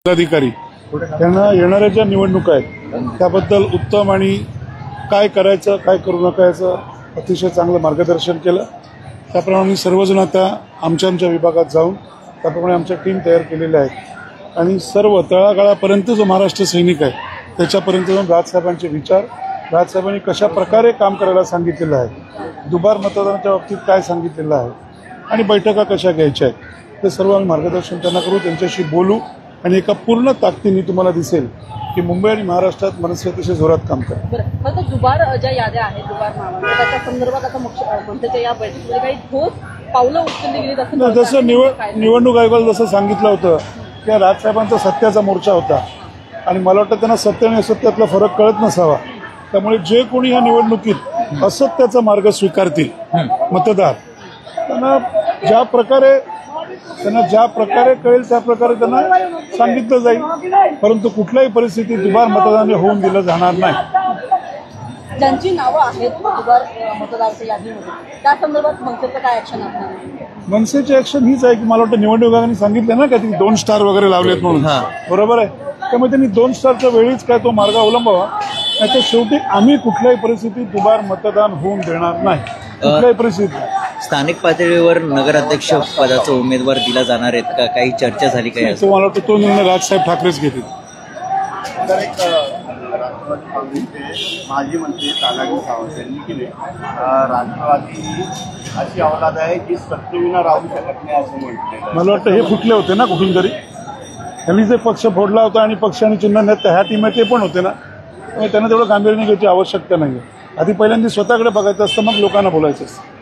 अधिकारी त्यांना येणाऱ्या ज्या निवडणुका आहेत त्याबद्दल उत्तम आणि काय करायचं काय करू नका याचं अतिशय चांगलं मार्गदर्शन केलं। त्याप्रमाणे सर्वजण आता आमच्या विभागात जाऊन त्याप्रमाणे आमच्या टीम तयार केलेल्या आहेत आणि सर्व तळागाळापर्यंत जो महाराष्ट्र सैनिक आहे त्याच्यापर्यंत जाऊन राजसाहेबांचे विचार, राजसाहेबांनी कशा प्रकारे काम करायला सांगितलेलं आहे, दुबार मतदानाच्या बाबतीत काय सांगितलेलं आहे आणि बैठका कशा घ्यायच्या आहेत ते सर्व आम्ही मार्गदर्शन त्यांना करू, त्यांच्याशी बोलू आणि एका पूर्ण ताकदीने तुम्हाला दिसेल की मुंबई आणि महाराष्ट्रात मनसे अतिशय जोरात काम करतात। बरं, दुबार ज्या याद्या आहेत दुबार नावांच्या त्याच्या संदर्भात आता मनसेच्या या बैठकीमध्ये काही ठोस पावलं उचलली गेली असं जसं निवडणूक आयोगाला जसं सांगितलं होतं की राजसाहेबांचा सत्याचा मोर्चा होता आणि मला वाटतं त्यांना सत्य आणि असत्यातला फरक कळत नसावा, त्यामुळे जे कोणी या निवडणुकीत असत्याचा मार्ग स्वीकारतील मतदार त्यांना ज्या प्रकारे कळेल त्या प्रकारे त्यांना सांगितलं जाईल, परंतु कुठल्याही परिस्थितीत दुबार मतदान होऊन दिलं जाणार नाही। ज्यांची नावं आहेत दुबार मतदाराच्या यादीमध्ये त्या संदर्भात मनसेचं काय ऍक्शन असणार आहे? मनसेची ऍक्शन हीच आहे की मला वाटतं निवडणूक आयोगाने सांगितलं ना का ती 2 स्टार वगैरे लावलेत म्हणून, बरोबर आहे, त्यामुळे त्यांनी 2 स्टारच्या वेळीच काय तो मार्ग अवलंबावा, नाही तर शेवटी आम्ही कुठल्याही परिस्थितीत दुबार मतदान होऊन देणार नाही, कुठल्याही परिस्थितीत। स्थानिक पातळीवर नगराध्यक्ष पदाचा उमेदवार दिला जाणार आहेत का? काही चर्चा झाली काय? तो मला वाटतं तो निर्णय राजसाहेब ठाकरेच घेतील। राष्ट्रवादी काँग्रेसचे माजी मंत्री तानाजी सावंत यांनी केले राष्ट्रवादी अशी अवलाद आहे की सत्तेविना राहू शकत नाही असं म्हटलं। मला वाटतं हे फुटले होते ना कुठून तरी, त्यांनी जे पक्ष फोडला होता आणि पक्ष आणि चिन्ह नेत ह्या टीम ते पण होते ना, त्यामुळे त्यांना तेवढं गांभीर्याने घ्यायची आवश्यकता नाही। आधी पहिल्यांदा स्वतःकडे बघायचं असतं, मग लोकांना बोलायचं असतं।